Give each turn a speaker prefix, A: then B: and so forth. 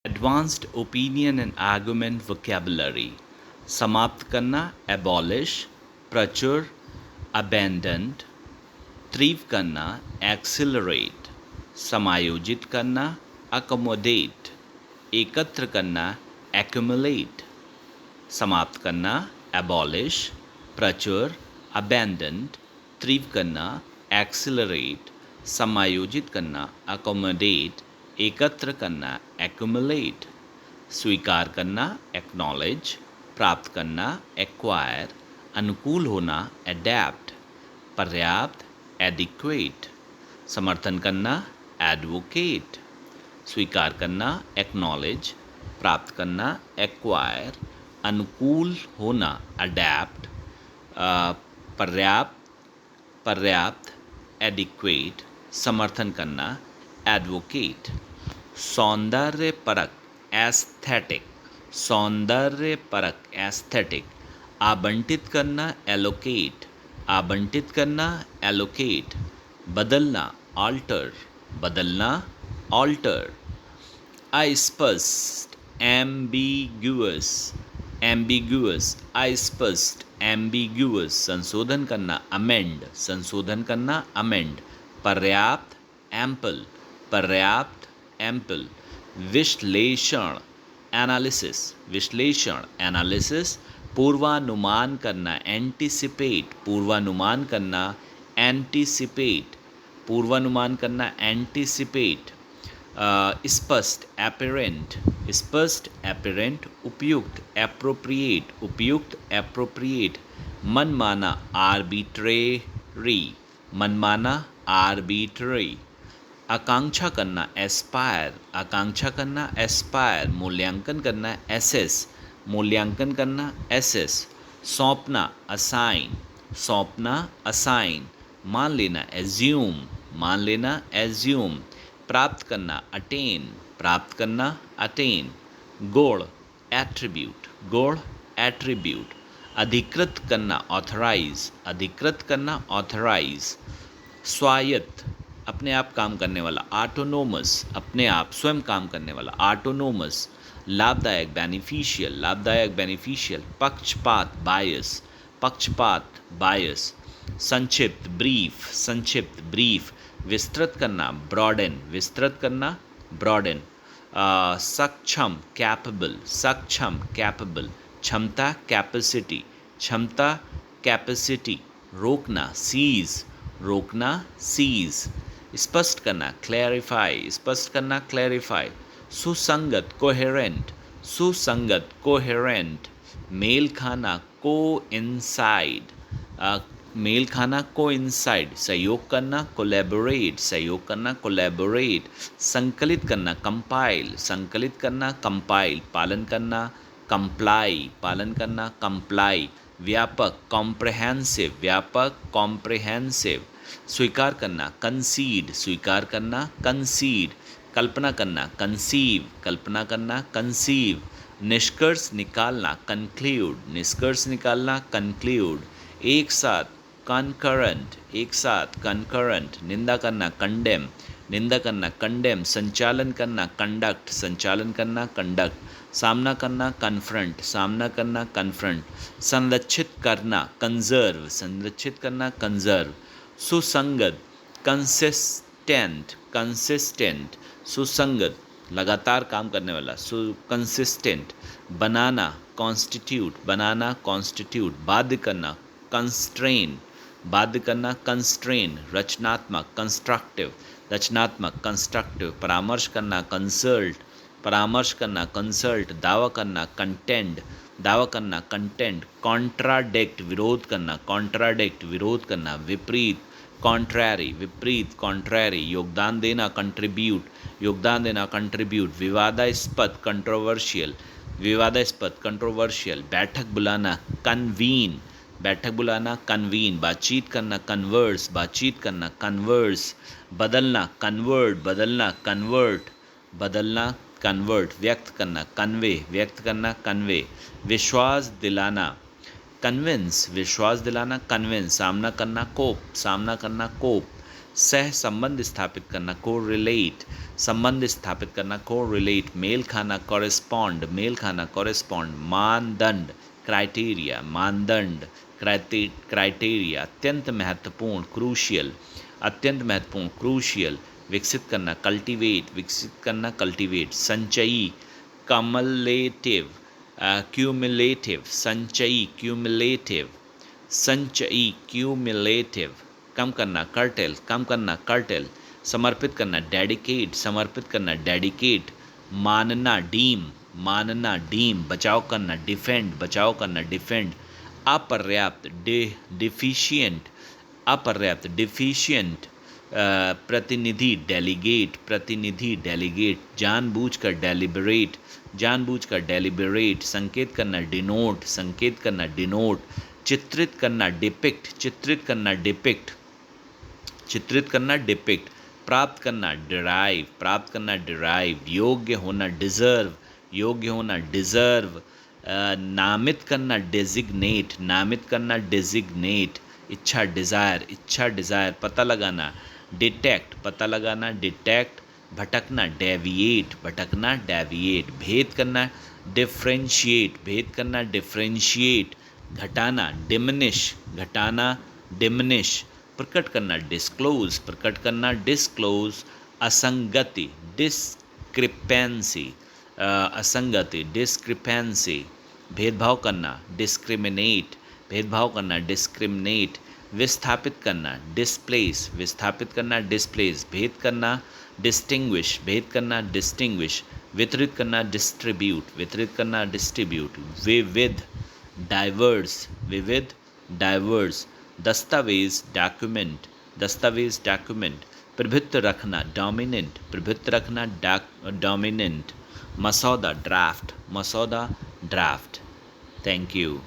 A: Advanced opinion and argument vocabulary. समाप्त करना abolish, प्रचुर अबेंडेंट, तीव्र करना एक्सिलरेट, समायोजित करना अकोमोडेट, एकत्र करना एक्यूमुलेट। समाप्त करना एबॉलिश, प्रचुर अबेंडेंट, तीव्र करना एक्सिलरेट, समायोजित करना अकोमोडेट, एकत्र करना एक्यूमुलेट। स्वीकार करना एक्नॉलेज, प्राप्त करना एक्वायर, अनुकूल होना एडेप्ट, पर्याप्त एडिक्वेट, समर्थन करना एडवोकेट। स्वीकार करना एक्नॉलेज, प्राप्त करना एक्वायर, अनुकूल होना अडेप्ट, पर्याप्त पर्याप्त एडिक्वेट, समर्थन करना एडवोकेट। सौंदर्य परक एस्थेटिक, सौंदर्य परक एस्थेटिक, आवंटित करना एलोकेट, आवंटित करना एलोकेट, बदलना ऑल्टर, बदलना ऑल्टर। अस्पष्ट एम्बिगुअस, एम्बिगुअस, अस्पष्ट एम्बिगुअस, संशोधन करना अमेंड, संशोधन करना अमेंड, पर्याप्त एम्पल, पर्याप्त एम्पल। विश्लेषण एनालिसिस, विश्लेषण एनालिसिस, पूर्वानुमान करना एंटीसिपेट, पूर्वानुमान करना एंटीसिपेट, पूर्वानुमान करना एंटीसिपेट। स्पष्ट एपेरेंट, स्पष्ट एपेरेंट, उपयुक्त एप्रोप्रिएट, उपयुक्त एप्रोप्रिएट। मनमाना आर्बिट्रेरी, मनमाना आर्बिट्रेरी। आकांक्षा करना एस्पायर, आकांक्षा करना एस्पायर, मूल्यांकन करना एसेस, मूल्यांकन करना एसेस। सौंपना असाइन, सौंपना असाइन, मान लेना एज्यूम, मान लेना एज्यूम। प्राप्त करना अटेन, प्राप्त करना अटेन। गुण एट्रीब्यूट, गुण एट्रीब्यूट। अधिकृत करना ऑथराइज, अधिकृत करना ऑथराइज। स्वायत्त, अपने आप काम करने वाला ऑटोनोमस, अपने आप स्वयं काम करने वाला ऑटोनोमस। लाभदायक बेनिफिशियल, लाभदायक बेनिफिशियल। पक्षपात बायस, पक्षपात बायस। संक्षिप्त ब्रीफ, संक्षिप्त ब्रीफ। विस्तृत करना ब्रॉडन, विस्तृत करना ब्रॉडन। सक्षम कैपेबल, सक्षम कैपेबल। क्षमता कैपेसिटी, क्षमता कैपेसिटी। रोकना सीज, रोकना सीज। स्पष्ट करना क्लैरिफाई, स्पष्ट करना क्लैरिफाई। सुसंगत कोहेरेंट, सुसंगत कोहेरेंट। मेल खाना कोइंसाइड, मेल खाना कोइंसाइड। सहयोग करना कोलैबोरेट, सहयोग करना कोलैबोरेट। संकलित करना कंपाइल, संकलित करना कंपाइल। पालन करना कंप्लाई, पालन करना कंप्लाई। व्यापक कॉम्प्रहेंसिव, व्यापक कॉम्प्रहेंसिव। स्वीकार करना कंसीड, स्वीकार करना कंसीड। कल्पना करना कंसीव, कल्पना करना कंसीव। निष्कर्ष निकालना कंक्लूड, निष्कर्ष निकालना कंक्लूड। एक साथ कॉन्करेंट, एक साथ कॉन्करेंट। निंदा करना कंडेम, निंदा करना कंडेम। संचालन करना कंडक्ट, संचालन करना कंडक्ट। सामना करना कन्फ्रंट, सामना करना कन्फ्रंट। संरक्षित करना कंजर्व, संरक्षित करना कंजर्व। सुसंगत कंसिस्टेंट, कंसिस्टेंट। सुसंगत लगातार काम करने वाला, कंसिस्टेंट। बनाना कॉन्स्टिट्यूट, बनाना कॉन्स्टिट्यूट। बाध्य करना कंस्ट्रेन, बाध्य करना कंस्ट्रेन। रचनात्मक कंस्ट्रक्टिव, रचनात्मक कंस्ट्रक्टिव। परामर्श करना कंसल्ट, परामर्श करना कंसल्ट। दावा करना कंटेंड, दावा करना कंटेंट। कॉन्ट्राडिक्ट विरोध करना, कॉन्ट्राडिक्ट विरोध करना। विपरीत कॉन्ट्रैरी, विपरीत कॉन्ट्रैरी। योगदान देना कंट्रीब्यूट, योगदान देना कंट्रीब्यूट। विवादास्पद कंट्रोवर्शियल, विवादास्पद कंट्रोवर्शियल। बैठक बुलाना कन्वीन, बैठक बुलाना कन्वीन। बातचीत करना कन्वर्स, बातचीत करना कन्वर्स। बदलना कन्वर्ट, बदलना कन्वर्ट, बदलना कन्वर्ट। व्यक्त करना कन्वे, व्यक्त करना कन्वे। विश्वास दिलाना कन्विंस, विश्वास दिलाना कन्विंस। सामना करना कोप, सामना करना कोप। सह संबंध स्थापित करना, कोरिलेट, संबंध स्थापित करना, कोरिलेट, मेल खाना, कॉरेस्पॉन्ड, मेल खाना, कॉरेस्पॉन्ड, मानदंड, क्राइटेरिया, मानदंड, क्राइटेरिया, अत्यंत महत्वपूर्ण, क्रूशियल, अत्यंत महत्वपूर्ण, क्रूशियल, विकसित करना, कल्टीवेट, विकसित करना, कल्टीवेट, संचयी, कमलेटिव, क्यूमुलेटिव, संचयी, क्यूमुलेटिव, संचयी, क्यूमुलेटिव, कम करना, कर्टेल, कम करना, कर्टेल, समर्पित करना, डेडिकेट, समर्पित करना, डेडिकेट, मानना, डीम, मानना, डीम, बचाव करना, डिफेंड, बचाव करना, डिफेंड, अपर्याप्त, डिफिशियंट, अपर्याप्त, डिफिशियंट, प्रतिनिधि, डेलीगेट, प्रतिनिधि, डेलीगेट, जानबूझकर, डेलिबरेट, जानबूझकर, डेलिबरेट, संकेत करना, डिनोट, संकेत करना, डिनोट, चित्रित करना, डिपिक्ट, चित्रित करना, डिपिक्ट, चित्रित करना, डिपिक्ट, प्राप्त करना, डिराइव, प्राप्त करना, डिराइव, योग्य होना, डिजर्व, योग्य होना, डिजर्व, नामित करना, डेजिग्नेट, नामित करना, डेजिग्नेट, इच्छा, डिज़ायर, इच्छा, डिज़ायर, पता लगाना, डिटेक्ट, पता लगाना, डिटेक्ट, भटकना, डेविएट, भटकना, डेविएट, भेद करना, डिफ्रेंशिएट, भेद करना, डिफ्रेंशिएट, घटाना, डिमिनिश, घटाना, डिमिनिश, प्रकट करना, डिस्क्लोज, प्रकट करना, डिस्क्लोज, असंगति, डिस्क्रिपेंसी, असंगति, डिस्क्रिपेंसी, भेदभाव करना, डिस्क्रिमिनेट, भेदभाव करना, डिस्क्रिमिनेट, विस्थापित करना, डिस्प्लेस, विस्थापित करना, डिस्प्लेस, भेद करना, डिस्टिंग्विश, भेद करना, डिस्टिंग्विश, वितरित करना, डिस्ट्रीब्यूट, वितरित करना, डिस्ट्रीब्यूट, विविध, डाइवर्स, विविध, डाइवर्स, दस्तावेज, डॉक्यूमेंट, दस्तावेज, डॉक्यूमेंट, प्रभुत्व रखना, डोमिनेंट, प्रभुत्व रखना, डोमिनेंट, मसौदा, ड्राफ्ट, मसौदा, ड्राफ्ट। Thank you.